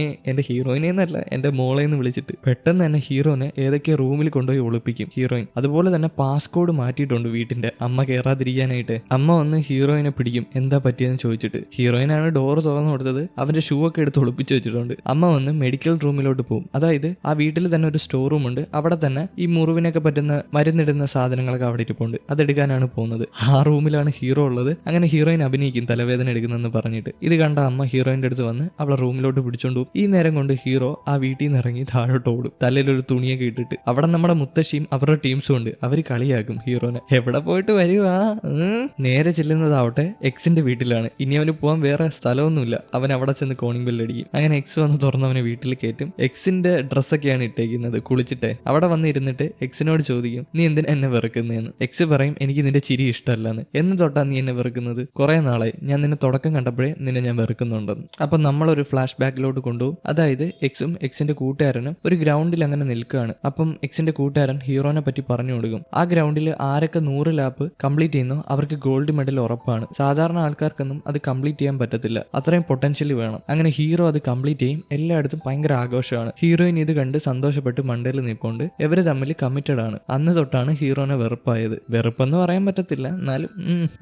ഹീറോയിനെ എന്നല്ല എന്റെ മോളെ എന്ന് വിളിച്ചിട്ട്. പെട്ടെന്ന് തന്നെ ഹീറോനെ ഏതൊക്കെയോ റൂമിൽ കൊണ്ടുപോയി ഒളിപ്പിക്കും ഹീറോയിൻ. അതുപോലെ തന്നെ പാസ്കോഡ് മാറ്റിയിട്ടുണ്ട് വീട്ടിന്റെ, അമ്മ കയറാതിരിക്കാനായിട്ട്. അമ്മ വന്ന് ഹീറോയിനെ പിടിക്കും എന്താ പറ്റിയെന്ന് ചോദിച്ചിട്ട്. ഹീറോയിനാണ് ഡോർ തുറന്നു കൊടുത്തത്, അവന്റെ ഷൂ ഒക്കെ എടുത്ത് ഒളിപ്പിച്ച് വെച്ചിട്ടുണ്ട്. അമ്മ വന്ന് മെഡിക്കൽ റൂമിലോട്ട് പോകും. അതായത് ആ വീട്ടിൽ തന്നെ ഒരു സ്റ്റോർ റൂം ഉണ്ട്. അവിടെ തന്നെ ഈ മുറിവിനൊക്കെ പറ്റുന്ന മരുന്നിടുന്ന സാധനങ്ങളൊക്കെ അവിടെ ഇരിപ്പുണ്ട്. അതെടുക്കാനാണ് പോകുന്നത്. ആ റൂമിലാണ് ഹീറോ ഉള്ളത്. അങ്ങനെ ഹീറോയിൻ അഭിനയിക്കും തലവേദന എടുക്കുന്നെന്ന് പറഞ്ഞിട്ട്. ഇത് കണ്ട അമ്മ ഹീറോയിന്റെ അടുത്ത് വന്ന് അവളെ റൂമിലോട്ട് പിടിച്ചോണ്ടു. ഈ നേരം കൊണ്ട് ഹീറോ ആ വീട്ടിൽ നിന്ന് ഇറങ്ങി താഴോട്ട് ഓടും, തലയിലൊരു തുണിയൊക്കെ ഇട്ടിട്ട്. അവിടെ നമ്മുടെ മുത്തശ്ശിയും അവരുടെ ടീംസും ഉണ്ട്. അവര് കളിയാക്കും ഹീറോനെ, എവിടെ പോയിട്ട് വരുവാ. നേരെ ചെല്ലുന്നതാവട്ടെ എക്സിന്റെ വീട്ടിലാണ്. ഇനി അവന് പോകാൻ വേറെ സ്ഥലമൊന്നുമില്ല. അവൻ അവിടെ ചെന്ന് കോണിംഗ് ബെൽ അടിക്കും. അങ്ങനെ എക്സ് വന്ന് തുറന്നവനെ വീട്ടിൽ കയറ്റും. എക്സിന്റെ ഡ്രസ്സൊക്കെയാണ് ഇട്ടേക്കുന്നത് കുളിച്ചിട്ട്. അവിടെ വന്ന് ഇരുന്നിട്ട് എക്സിനോട് ചോദിക്കും നീ എന്തിനാ എന്നെ വെറുക്കുന്നതെന്ന്. എക്സ് പറയും എനിക്ക് നിന്റെ ചിരി ഇഷ്ടമല്ലെന്ന്. എന്ന് തൊട്ടാ നീ എന്നെ വെറുക്കുന്നത്? കുറെ നാളായി, ഞാൻ നിന്നെ തുടക്കം കണ്ടപ്പോഴേ നിന്നെ ഞാൻ വെറുക്കുന്നുണ്ടെന്ന്. അപ്പൊ നമ്മളൊരു ഫ്ലാഷ് ബാക്കിലോട്ട് കൊണ്ടുപോകും. അതായത് എക്സും എക്സിന്റെ കൂട്ടുകാരനും ഒരു ഗ്രൗണ്ടിൽ അങ്ങനെ നിൽക്കുകയാണ്. അപ്പം എക്സിന്റെ കൂട്ടുകാരൻ ഹീറോനെ പറ്റി പറഞ്ഞു കൊടുക്കും. ആ ഗ്രൗണ്ടിൽ ആരൊക്കെ 100 ലാപ്പ് കംപ്ലീറ്റ് ചെയ്യുന്നു അവർക്ക് ഗോൾഡ് മെഡൽ ഉറപ്പാണ്. സാധാരണ ആൾക്കാർക്കൊന്നും അത് കംപ്ലീറ്റ് ചെയ്യാൻ പറ്റത്തില്ല, അത്രയും പൊട്ടൻഷ്യൽ വേണം. അങ്ങനെ ഹീറോ അത് കംപ്ലീറ്റ് ചെയ്യും. എല്ലായിടത്തും ഭയങ്കര ആഘോഷമാണ്. ഹീറോയിൻ ഇത് കണ്ട് സന്തോഷപ്പെട്ട് മണ്ടയിൽ നിൽപ്പുണ്ട്. ഇവര് തമ്മിൽ കമ്മിറ്റഡ് ആണ്. അന്ന് തൊട്ടാണ് ഹീറോനെ വെറുപ്പായത്. വെറുപ്പെന്ന് പറയാൻ പറ്റത്തില്ല, എന്നാലും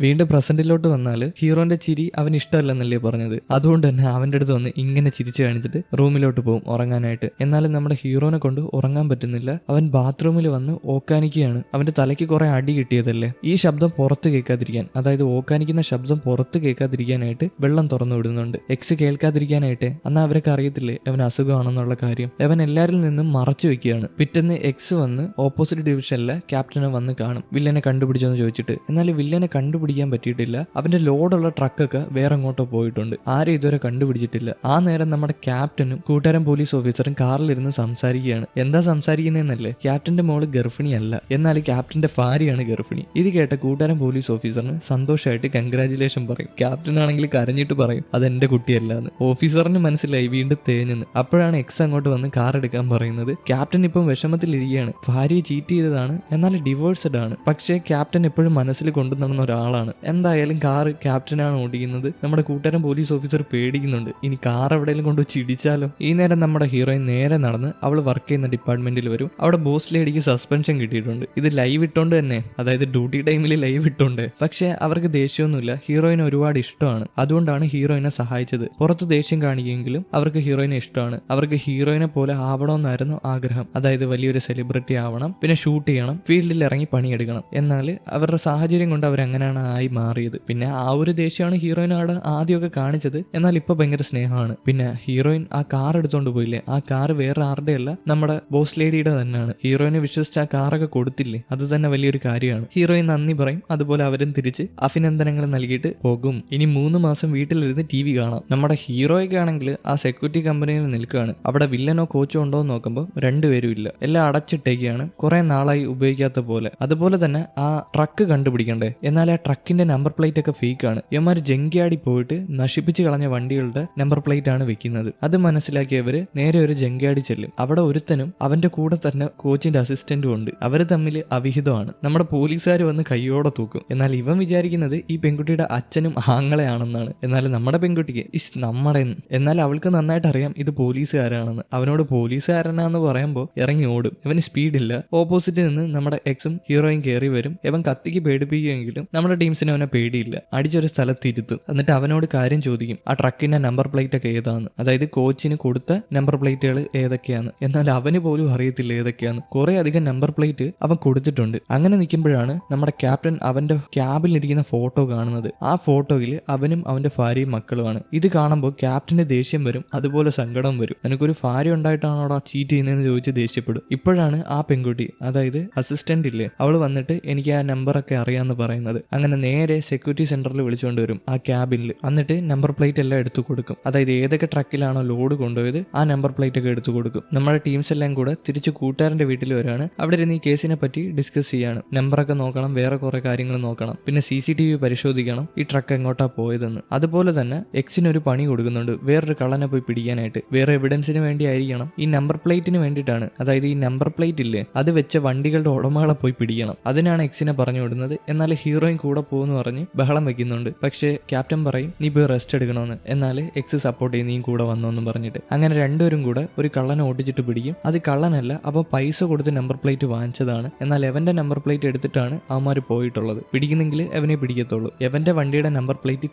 വീണ്ടും പ്രസന്റിലോട്ട് വന്നാല് ഹീറോന്റെ ചിരി അവന് ഇഷ്ടമല്ലെന്നല്ലേ പറഞ്ഞത്. അതുകൊണ്ട് തന്നെ അവന്റെ അടുത്ത് വന്ന് ഇങ്ങനെ ചിരിച്ചു കാണിച്ചിട്ട് റൂമിലോട്ട് പോകും ഉറങ്ങാനായിട്ട്. എന്നാലും നമ്മുടെ ഹീറോനെ കൊണ്ട് ഉറങ്ങാൻ പറ്റുന്നില്ല. അവൻ ബാത്റൂമിൽ വന്ന് ഓക്കാനിക്കുകയാണ്. അവന്റെ തലയ്ക്ക് കുറെ അടി കിട്ടിയതല്ലേ, ഈ ശബ്ദം പുറത്ത് കേൾക്കാതിരിക്കാൻ, അതായത് ഓക്കാനിക്കുന്ന ശബ്ദം പുറത്ത് കേൾക്കാതിരിക്കാനായിട്ട് വെള്ളം തുറന്നു വിടുന്നുണ്ട്. എക്സ് കേൾക്കാതിരിക്കാനായിട്ട്. എന്നാൽ അവരൊക്കെ അറിയത്തില്ലേ അവൻ അസുഖമാണെന്നുള്ള കാര്യം. അവൻ എല്ലാവരിൽ നിന്നും മറച്ചു വെക്കുകയാണ്. പിറ്റേന്ന് എക്സ് വന്ന് ഓപ്പോസിറ്റ് ഡിവിഷനിലെ ക്യാപ്റ്റനെ വന്ന് കാണും, വില്ലനെ കണ്ടുപിടിച്ചെന്ന് ചോദിച്ചിട്ട്. എന്നാൽ വില്ലനെ കണ്ടുപിടിക്കാൻ പറ്റിയിട്ടില്ല. അവന്റെ ലോഡുള്ള ട്രക്കൊക്കെ വേറെ അങ്ങോട്ടോ പോയിട്ടുണ്ട്. ആരും ഇതുവരെ കണ്ടുപിടിച്ചിട്ടില്ല. ആ നേരം നമ്മുടെ ക്യാപ്റ്റനും കൂട്ടുകാരൻ പോലീസ് ഓഫീസറും കാറിലിരുന്ന് സംസാരിക്കുകയാണ്. എന്താ സംസാരിക്കുന്നതെന്നല്ലേ? ക്യാപ്റ്റന്റെ മോള് ഗർഭിണിയല്ല, എന്നാൽ ക്യാപ്റ്റന്റെ ഭാര്യയാണ് ഗർഭിണി. ഇത് കേട്ട കൂട്ടുകാരൻ പോലീസ് ഓഫീസറിന് സന്തോഷമായിട്ട് കൺഗ്രാജുലേഷൻ പറയും. ക്യാപ്റ്റൻ ആണെങ്കിൽ കരഞ്ഞിട്ട് പറയും അതെന്റെ കുട്ടിയല്ല എന്ന്. ഓഫീസറിന് മനസ്സിലായി വീണ്ടും തേഞ്ഞെന്ന്. അപ്പോഴാണ് എക്സ് അങ്ങോട്ട് വന്ന് കാർ എടുക്കാൻ പറയുന്നത്. ക്യാപ്റ്റൻ ഇപ്പം വിഷമത്തിലിരിക്കുകയാണ്. ഭാര്യയെ ചീറ്റ് ചെയ്തതാണ്, എന്നാൽ ഡിവോഴ്സ്ഡ് ആണ്. പക്ഷേ ക്യാപ്റ്റൻ എപ്പോഴും മനസ്സിൽ കൊണ്ടു നടന്ന ഒരാളാണ്. എന്തായാലും കാറ് ക്യാപ്റ്റനാണ് ഓടിക്കുന്നത്. നമ്മുടെ കൂട്ടുകാരൻ പോലീസ് ഓഫീസർ പേടിക്കുന്നുണ്ട്, ഇനി കാർ എവിടെയെങ്കിലും കൊണ്ട് ചിടിച്ചാലോ. ഈ നേരം നമ്മുടെ ഹീറോയിൻ നേരെ നടന്ന് അവൾ വർക്ക് ചെയ്യുന്ന ഡിപ്പാർട്ട്മെന്റിൽ വരും. അവിടെ ബോസ് ലേഡിക്ക് സസ്പെൻഷൻ കിട്ടിയിട്ടുണ്ട്. ഇത് ലൈവ് ഇട്ടോണ്ട് തന്നെ, അതായത് ഡ്യൂട്ടി ടൈമിൽ ലൈവ് ഇട്ടോണ്ട്. പക്ഷെ അവർക്ക് ദേഷ്യമൊന്നുമില്ല, ഹീറോയിനെ ഒരുപാട് ഇഷ്ടമാണ്. അതുകൊണ്ടാണ് ഹീറോയിനെ സഹായിച്ചത്. പുറത്ത് ദേഷ്യം കാണിക്കുമെങ്കിലും അവർക്ക് ഹീറോയിനെ ഇഷ്ടമാണ്. അവർക്ക് ഹീറോയിനെ പോലെ ആവണമെന്നായിരുന്നു ആഗ്രഹം. അതായത് വലിയൊരു സെലിബ്രിറ്റി ആവണം, പിന്നെ ഷൂട്ട് ചെയ്യണം, ഫീൽഡിൽ ഇറങ്ങി പണിയെടുക്കണം. എന്നാൽ അവരുടെ സാഹചര്യം കൊണ്ട് അവരങ്ങനെയാണ് ആയി മാറിയത്. പിന്നെ ആ ഒരു ദേഷ്യമാണ് ഹീറോയിനോട് ആദ്യമൊക്കെ കാണിച്ചത്. എന്നാൽ ഇപ്പൊ ഭയങ്കര സ്നേഹമാണ്. പിന്നെ ഹീറോയിൻ ആ കാർ എടുത്തോണ്ട് പോയില്ലേ, ആ കാർ വേറെ ആരുടെ അല്ല, നമ്മുടെ ബോസ് ലേഡിയുടെ തന്നെയാണ്. ഹീറോയിനെ വിശ്വസിച്ച് ആ കാറൊക്കെ കൊടുത്തില്ലേ, അത് തന്നെ വലിയൊരു കാര്യമാണ്. ഹീറോയിൻ നന്ദി പറയും. അതുപോലെ അവരും തിരിച്ച് അഭിനന്ദനങ്ങൾ നൽകിയിട്ട് പോകും. ഇനി 3 മാസം വീട്ടിലിരുന്ന് TV കാണാം. നമ്മുടെ ഹീറോയൊക്കെ ആണെങ്കിൽ ആ സെക്യൂരിറ്റി കമ്പനിയിൽ നിൽക്കുകയാണ്. അവിടെ വില്ലനോ കോച്ചോ ഉണ്ടോ എന്ന് നോക്കുമ്പോൾ രണ്ടുപേരും ഇല്ല, എല്ലാം അടച്ചിട്ടേക്കാണ്, കുറെ നാളായി ഉപയോഗിക്കാത്ത പോലെ. അതുപോലെ തന്നെ ആ ട്രക്ക് കണ്ടുപിടിക്കണ്ടേ, എന്നാൽ ആ ട്രക്കിന്റെ നമ്പർ പ്ലേറ്റ് ഒക്കെ ഫേക്ക് ആണ്. ഇവന്മാർ ജങ്കിയാടി പോയിട്ട് നശിപ്പിച്ച് കളഞ്ഞ വണ്ടികളുടെ നമ്പർ പ്ലേറ്റ് ആണ് വെക്കുന്നത്. അത് മനസ്സിലാക്കിയവര് നേരെ ഒരു ജങ്കിയാടി ചെല്ലും. അവിടെ ഒരുത്തനും അവന്റെ കൂടെ തന്നെ കോച്ചിന്റെ അസിസ്റ്റന്റും ഉണ്ട്. അവര് തമ്മിൽ അവിഹിതമാണ്. നമ്മുടെ പോലീസുകാർ വന്ന് കയ്യോടെ തൂക്കും. എന്നാൽ ഇവൻ വിചാരിക്കുന്നത് ഈ പെൺകുട്ടിയുടെ അച്ഛനും ആങ്ങളെയാണെന്നാണ്. എന്നാൽ നമ്മുടെ പെൺകുട്ടിക്ക് നമ്മുടെ, എന്നാൽ അവൾക്ക് നന്നായിട്ട് അറിയാം ഇത് പോലീസുകാരാണെന്ന്. അവനോട് പോലീസുകാരനാന്ന് പറയുമ്പോൾ ഇറങ്ങി ഓടും. ഇവന് സ്പീഡില്ല. ഓപ്പോസിറ്റ് നിന്ന് നമ്മുടെ എക്സും ഹീറോയും കയറി വരും. ഇവൻ കത്തിക്ക് പേടിപ്പിക്കുമെങ്കിലും നമ്മുടെ ടീംസിന് അവനെ പേടിയില്ല. അടിച്ചൊരു സ്ഥലത്തിരുത്തും. എന്നിട്ട് അവനോട് കാര്യം ചോദിക്കും, ആ ട്രക്കിന്റെ നമ്പർ പ്ലേറ്റ് ഒക്കെ ഏതാന്ന്, അതായത് കോച്ചിന് കൊടുത്ത നമ്പർ പ്ലേറ്റുകൾ ഏതൊക്കെയാണ്. എന്നാൽ അവന് പോലും അറിയത്തില്ല ഏതൊക്കെയാണ്. കുറെ അധികം നമ്പർ പ്ലേറ്റ് അവൻ കൊടുത്തിട്ടുണ്ട്. അങ്ങനെ നിൽക്കുമ്പോഴാണ് നമ്മുടെ ക്യാപ്റ്റൻ അവന്റെ ക്യാബിലിരിക്കുന്ന ഫോട്ടോ കാണുന്നത്. ആ ഫോട്ടോയിൽ അവനും അവന്റെ ഭാര്യയും മക്കളുമാണ്. ഇത് കാണുമ്പോൾ ക്യാപ്റ്റന് ദേഷ്യം വരും, അതുപോലെ സങ്കടം വരും. എനിക്കൊരു ഭാര്യ ഉണ്ടായിട്ടാണോടാ ചീറ്റ് ചെയ്യുന്നതെന്ന് ചോദിച്ച് ദേഷ്യപ്പെടും. ഇപ്പോഴാണ് ആ പെൺകുട്ടി, അതായത് അസിസ്റ്റന്റ് ഇല്ലേ, അവൾ വന്നിട്ട് എനിക്ക് ആ നമ്പറൊക്കെ അറിയാമെന്ന് പറയുന്നത്. അങ്ങനെ നേരെ സെക്യൂരിറ്റി സെന്ററിൽ വിളിച്ചുകൊണ്ട് വരും ആ ക്യാബിനിൽ. എന്നിട്ട് നമ്പർ പ്ലേറ്റ് എല്ലാം എടുത്തു കൊടുക്കും. അതായത് ഏതൊക്കെ ട്രക്കിലാണോ ലോഡ് കൊണ്ടുപോയത് ആ നമ്പർ പ്ലേറ്റ് ഒക്കെ എടുത്തു കൊടുക്കും. നമ്മുടെ ടീംസ് എല്ലാം കൂടെ തിരിച്ച് കൂട്ടുകാരന്റെ വീട്ടിൽ വരാണ്. അവിടെ ഇരുന്ന് ഈ കേസിനെ പറ്റി ഡിസ്കസ് ചെയ്യാണ്. നമ്പറൊക്കെ നോക്കണം, വേറെ കുറെ കാര്യങ്ങൾ നോക്കണം, പിന്നെ CCTV പരിശോധിക്കണം, ഈ ട്രക്ക് എങ്ങോട്ടാ പോയതെന്ന്. അതുപോലെ തന്നെ എക്സിന് ഒരു പണി കൊടുക്കുന്നുണ്ട്, വേറൊരു കള്ളനെ പോയി പിടിക്കാനായിട്ട്. വേറെ എവിഡൻസിന് വേണ്ടി ആയിരിക്കണം, ഈ നമ്പർ പ്ലേറ്റിന് വേണ്ടിയിട്ടാണ്. അതായത് ഈ നമ്പർ പ്ലേറ്റ് ഇല്ലേ, അത് വെച്ച വണ്ടികളുടെ ഉടമകളെ പോയി പിടിക്കണം. അതിനാണ് എക്സിനെ പറഞ്ഞു വിടുന്നത്. എന്നാൽ ഹീറോയിൻ കൂടെ പോകുന്നു പറഞ്ഞ് ബഹളം വെക്കുന്നുണ്ട്. പക്ഷേ ക്യാപ്റ്റൻ പറയും നീ പോയി റെസ്റ്റ് എടുക്കണമെന്ന്. എന്നാൽ എക്സ് സപ്പോർട്ട് ചെയ്ത് നീ കൂടെ വന്നോന്നും പറഞ്ഞിട്ട് അങ്ങനെ രണ്ടുപേരും കൂടെ ഒരു കള്ളനെ ഓടിച്ചിട്ട് പിടിക്കും. അത് കള്ളനല്ല, അവ പൈസ കൊടുത്ത് നമ്പർ പ്ലേറ്റ് വാങ്ങിച്ചതാണ്. എന്നാൽ എവന്റെ നമ്പർ പ്ലേറ്റ് എടുത്തിട്ടാണ് അവന്മാർ പോയിട്ടുള്ളത്. പിടിക്കുന്നെങ്കിൽ എവനെ പിടിക്കത്തുള്ളൂ. എവന്റെ വണ്ടിയുടെ നമ്പർ പ്ലേറ്റ്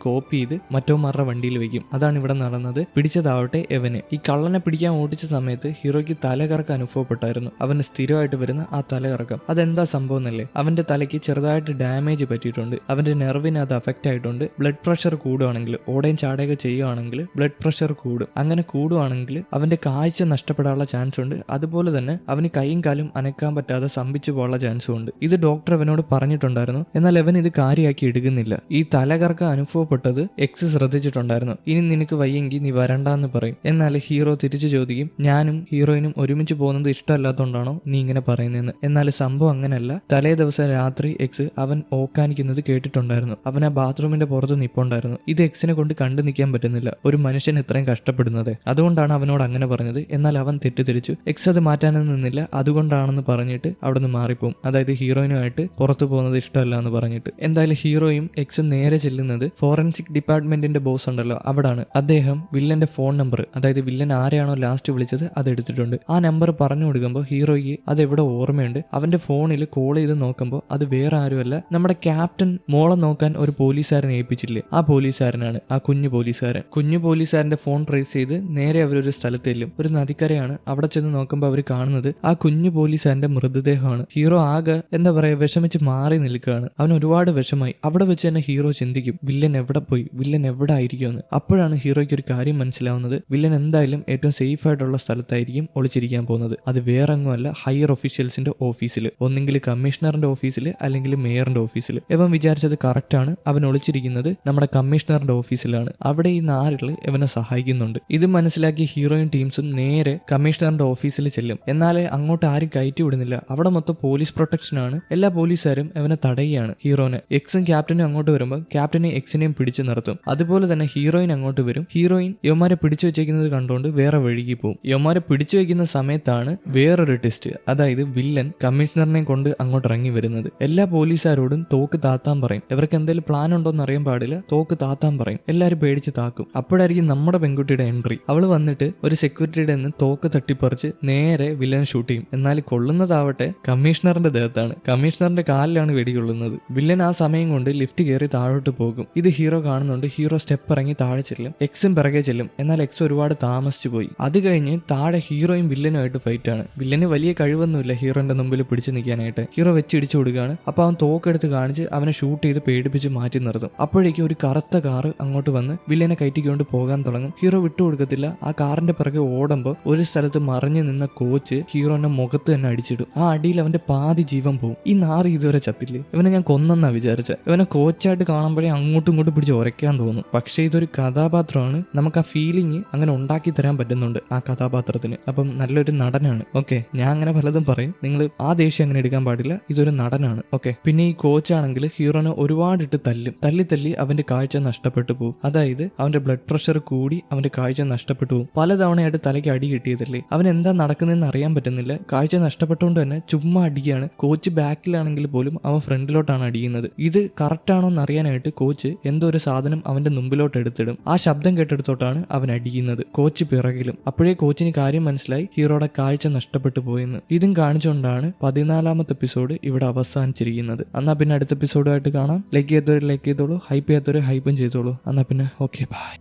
കോപ്പി ചെയ്ത് മറ്റോമാരുടെ വണ്ടിയിൽ വെക്കും. അതാണ് ഇവിടെ നടന്നത്. പിടിച്ചതാവട്ടെ എവനെ. ഈ കള്ളനെ പിടിക്കാൻ ഓടിച്ച സമയത്ത് ഹീറോയ്ക്ക് തലകറക്കം അനുഭവപ്പെട്ടായിരുന്നു. അവന് സ്ഥിരമായിട്ട് വരുന്ന ആ തലകറക്കം. അതെന്താ സംഭവം എന്നല്ലേ, അവന്റെ തലയ്ക്ക് ചെറുതായിട്ട് ഡാമേജ് പറ്റിയിട്ടുണ്ട്. അവന്റെ നെർവിന് അത് അഫക്റ്റ് ആയിട്ടുണ്ട്. ബ്ലഡ് പ്രഷർ കൂടുവാണെങ്കിൽ, ഓടയും ചാടയൊക്കെ ചെയ്യുവാണെങ്കിൽ ബ്ലഡ് പ്രഷർ കൂടും. അങ്ങനെ കൂടുവാണെങ്കിൽ അവന്റെ കാഴ്ച നഷ്ടപ്പെടാനുള്ള ചാൻസ് ഉണ്ട്. അതുപോലെ തന്നെ അവന് കൈയും കാലും അനക്കാൻ പറ്റാതെ സ്തംഭിച്ചു പോകാനുള്ള ചാൻസും ഉണ്ട്. ഇത് ഡോക്ടർ അവനോട് പറഞ്ഞിട്ടുണ്ടായിരുന്നു. എന്നാൽ അവൻ ഇത് കാര്യമാക്കി എടുക്കുന്നില്ല. ഈ തലകറക്കം അനുഭവപ്പെട്ടത് എക്സ് ശ്രദ്ധിച്ചിട്ടുണ്ടായിരുന്നു. ഇനി നിനക്ക് വയ്യെങ്കിൽ നീ വരണ്ടെന്ന് പറയും. എന്നാൽ ഹീറോ തിരിച്ചു ചോദിക്കും, ഞാനും ഹീറോയിനും ഒരുമിച്ച് പോകുന്നത് ഇഷ്ടമല്ലാത്തതുകൊണ്ടാണോ നീ ഇങ്ങനെ പറയുന്നതെന്ന്. എന്നാൽ സംഭവം അങ്ങനെയല്ല. തലേ ദിവസം രാത്രി എക്സ് അവൻ ഓക്കാനിക്കുന്നത് കേട്ടിട്ടുണ്ടായിരുന്നു. അവൻ ആ ബാത്റൂമിന്റെ പുറത്ത് നിപ്പുണ്ടായിരുന്നു. ഇത് എക്സിനെ കൊണ്ട് കണ്ടു നിൽക്കാൻ പറ്റുന്നില്ല, ഒരു മനുഷ്യൻ ഇത്രയും കഷ്ടപ്പെടുന്നത്. അതുകൊണ്ടാണ് അവനോട് അങ്ങനെ പറഞ്ഞത്. എന്നാൽ അവൻ തെറ്റിദ്ധരിച്ചു. എക്സ് അത് മാറ്റാനൊന്നും നിന്നില്ല, അതുകൊണ്ടാണെന്ന് പറഞ്ഞിട്ട് അവിടെ നിന്ന് മാറിപ്പോവും. അതായത് ഹീറോയിനുമായിട്ട് പുറത്തു പോകുന്നത് ഇഷ്ടമല്ല എന്ന് പറഞ്ഞിട്ട്. എന്തായാലും ഹീറോയും എക്സും നേരെ ചെല്ലുന്നത് ഫോറൻസിക് ഡിപ്പാർട്ട്മെന്റിന്റെ ബോസ് ഉണ്ടല്ലോ അവിടാണ്. അദ്ദേഹം വില്ലന്റെ ഫോൺ നമ്പർ, അതായത് വില്ലൻ ആരെയാണോ ലാസ്റ്റ് വിളിച്ചത് അത് എടുത്തിട്ടുണ്ട്. ആ നമ്പർ പറഞ്ഞു കൊടുക്കുമ്പോൾ ഹീറോയ്ക്ക് അത് എവിടെ ഓർമ്മയുണ്ട്. അവന്റെ ഫോണിൽ കോൾ ചെയ്ത് നോക്കുമ്പോൾ അത് വേറെ ആരുമല്ല, നമ്മുടെ ക്യാപ്റ്റൻ മോളെ നോക്കാൻ ഒരു പോലീസുകാരനെ ഏൽപ്പിച്ചില്ലേ, ആ പോലീസുകാരനാണ്, ആ കുഞ്ഞു പോലീസുകാരൻ. കുഞ്ഞു പോലീസുകാരന്റെ ഫോൺ ട്രേസ് ചെയ്ത് നേരെ അവരൊരു സ്ഥലത്തെല്ലും. ഒരു നദിക്കരയാണ്. അവിടെ ചെന്ന് നോക്കുമ്പോൾ അവർ കാണുന്നത് ആ കുഞ്ഞു പോലീസുകാരന്റെ മൃതദേഹമാണ്. ഹീറോ ആകെ എന്താ പറയാ വിഷമിച്ച് മാറി നിൽക്കുകയാണ്. അവൻ ഒരുപാട് വിഷമായി. അവിടെ വെച്ച് തന്നെ ഹീറോ ചിന്തിക്കും വില്ലൻ എവിടെ പോയി, വില്ലൻ എവിടെ ആയിരിക്കുമെന്ന്. അപ്പോഴാണ് ഹീറോയ്ക്ക് ഒരു കാര്യം മനസ്സിലാവുന്നത്, വില്ലൻ എന്തായാലും ഏറ്റവും സേഫ് ആയിട്ടുള്ള സ്ഥലത്തായിരിക്കും ഒളിച്ചിരിക്കാൻ പോകുന്നത്. അത് വേറെങ്ങുമല്ല, ഹയർ ഒഫീഷ്യൽസിന്റെ ഓഫീസിൽ, ഒന്നെങ്കിൽ കമ്മീഷണറിന്റെ ഓഫീസിൽ അല്ലെങ്കിൽ മേയറിന്റെ ഓഫീസിൽ. ഇവൻ വിചാരിച്ചത് കറക്റ്റാണ്. അവൻ ഒളിച്ചിരിക്കുന്നത് നമ്മുടെ കമ്മീഷണറിന്റെ ഓഫീസിലാണ്. അവിടെ ഈ നാരികൾ ഇവനെ സഹായിക്കുന്നുണ്ട്. ഇത് മനസ്സിലാക്കിയ ഹീറോയും ടീംസും നേരെ കമ്മീഷണറിന്റെ ഓഫീസിൽ ചെല്ലും. എന്നാലേ അങ്ങോട്ട് ആരും കയറ്റി വിടുന്നില്ല. അവിടെ മൊത്തം പോലീസ് പ്രൊട്ടക്ഷനാണ്. എല്ലാ പോലീസുകാരും ഇവനെ തടയുകയാണ്. ഹീറോനെ എക്സും ക്യാപ്റ്റനും അങ്ങോട്ട് വരുമ്പോൾ ക്യാപ്റ്റനെ എക്സിനെയും പിടിച്ചു നിർത്തും. അതുപോലെ തന്നെ ഹീറോയിൻ അങ്ങോട്ട് വരും. ഹീറോയിൻ യവന്മാരെ പിടിച്ചു വെച്ചേക്കുന്നത് കണ്ടുകൊണ്ട് വേറെ വഴിക്ക് പോകും. യവന്മാരെ പിടിച്ചു വെക്കുന്ന സമയത്താണ് വേറൊരു ടെസ്റ്റ്, അതായത് വില്ലൻ കമ്മീഷണറിനെ കൊണ്ട് അങ്ങോട്ട് ഇറങ്ങി വരുന്നത്. എല്ലാ പോലീസുകാരോടും തോക്ക് താത്താൻ പറയും. ഇവർക്ക് എന്തെങ്കിലും പ്ലാൻ ഉണ്ടോന്ന് അറിയാൻ പാടില്ല, തോക്ക് താത്താൻ പറയും. എല്ലാവരും പേടിച്ച് താക്കും. അപ്പോഴായിരിക്കും നമ്മുടെ പെൺകുട്ടിയുടെ എൻട്രി. അവള് വന്നിട്ട് ഒരു സെക്യൂരിറ്റിയുടെ നിന്ന് തോക്ക് തട്ടിപ്പറിച്ച് നേരെ വില്ലൻ ഷൂട്ട് ചെയ്യും. എന്നാൽ കൊള്ളുന്നതാവട്ടെ കമ്മീഷണറിന്റെ ദേഹത്താണ്. കമ്മീഷണറിന്റെ കാലിലാണ് വെടികൊള്ളുന്നത്. വില്ലൻ ആ സമയം കൊണ്ട് ലിഫ്റ്റ് കയറി താഴോട്ട് പോകും. ഇത് ഹീറോ കാണുന്നുണ്ട്. ഹീറോ സ്റ്റെപ്പ് ഇറങ്ങി താഴെ ചെല്ലും. എക്സും പിറകെ ചെല്ലും. എന്നാൽ എക്സ് ഒരുപാട് താമസിച്ചു പോയി. അത് കഴിഞ്ഞ് താഴെ ഹീറോയും വില്ലനുമായിട്ട് ഫൈറ്റ് ആണ്. വില്ലന് വലിയ കഴിവൊന്നുമില്ല ഹീറോന്റെ മുമ്പിൽ പിടിച്ചു നിൽക്കാനായിട്ട്. ഹീറോ വെച്ചിടിച്ചു കൊടുക്കുകയാണ്. അപ്പൊ അവൻ തോക്കെടുത്ത് കാണിച്ച് അവനെ ഷൂട്ട് ചെയ്ത് പേടിപ്പിച്ച് മാറ്റി നിർത്തും. അപ്പോഴേക്കും ഒരു കറുത്ത കാറ് അങ്ങോട്ട് വന്ന് വില്ലനെ കയറ്റിക്കൊണ്ട് പോകാൻ തുടങ്ങും. ഹീറോ വിട്ടുകൊടുക്കത്തില്ല. ആ കാറിന്റെ പിറകെ ഓടുമ്പോൾ ഒരു സ്ഥലത്ത് മറിഞ്ഞു നിന്ന കോച്ച് ഹീറോന്റെ മുഖത്ത് തന്നെ അടിച്ചിടും. ആ അടിയിൽ അവന്റെ പാതി ജീവൻ പോകും. ഈ നാറി ഇതുവരെ ചത്തില്ലേ, ഇവനെ ഞാൻ കൊന്നെന്നാ വിചാരിച്ച. ഇവനെ കോച്ചായിട്ട് കാണുമ്പോഴേ അങ്ങോട്ടും ഇങ്ങോട്ടും പിടിച്ച് ഉരയ്ക്കാൻ തോന്നും. പക്ഷേ ഇതൊരു കഥാപാത്രമാണ്. നമുക്ക് ആ ഫീലിംഗ് അങ്ങനെ ഉണ്ടാക്കി തരാൻ പറ്റുന്നുണ്ട് ആ കഥാപാത്രത്തിന്. അപ്പം നല്ലൊരു നടനാണ്. ഓക്കെ, ഞാൻ അങ്ങനെ പലതും പറയും, നിങ്ങൾ ആ ദേഷ്യം അങ്ങനെ എടുക്കാൻ പാടില്ല. ഇതൊരു നടനാണ്. ഓക്കെ, പിന്നെ ഈ കോച്ചാണെങ്കിൽ ഹീറോനെ ഒരുപാടിട്ട് തല്ലും. തല്ലി അവന്റെ കാഴ്ച നഷ്ടപ്പെട്ടു പോകും. അതായത് അവന്റെ ബ്ലഡ് പ്രഷർ കൂടി അവന്റെ കാഴ്ച നഷ്ടപ്പെട്ടു പോകും. പലതവണയായിട്ട് തലയ്ക്ക് അടി കിട്ടിയതല്ലേ, അവൻ എന്താ നടക്കുന്നതെന്ന് അറിയാൻ പറ്റുന്നില്ല. കാഴ്ച നഷ്ടപ്പെട്ടുകൊണ്ട് തന്നെ ചുമ്മാ അടിക്കുകയാണ്. കോച്ച് ബാക്കിലാണെങ്കിൽ പോലും അവൻ ഫ്രണ്ടിലോട്ടാണ് അടിക്കുന്നത്. ഇത് കറക്റ്റ് ആണോ എന്ന് അറിയാനായിട്ട് കോച്ച് എന്തോ ഒരു സാധനം അവന്റെ മുമ്പിലോട്ട് എടുത്തിടും. ആ ശബ്ദം കേട്ടെടുത്തോട്ടാണ് അവൻ അടിക്കുന്നത്. കോച്ച് പിറകിലും. അപ്പോഴേ കോച്ചിന് കാര്യം മനസ്സിലായി ഹീറോയുടെ കാഴ്ച നഷ്ടപ്പെട്ടു പോയെന്ന്. ഇതും കാണിച്ചുകൊണ്ടാണ് 14ാമത്തെ എപ്പിസോഡ് ഇവിടെ അവസാനിച്ചിരിക്കുന്നത്. എന്നാ പിന്നെ അടുത്ത എപ്പിസോഡുമായിട്ട് കാണാം. ലൈക്ക് ചെയ്യാത്തവർ ലൈക്ക് ചെയ്തോളൂ, ഹൈപ്പ് ചെയ്യാത്തവർ ഹൈപ്പും ചെയ്തോളൂ. എന്നാ പിന്നെ ഓക്കെ, ബൈ.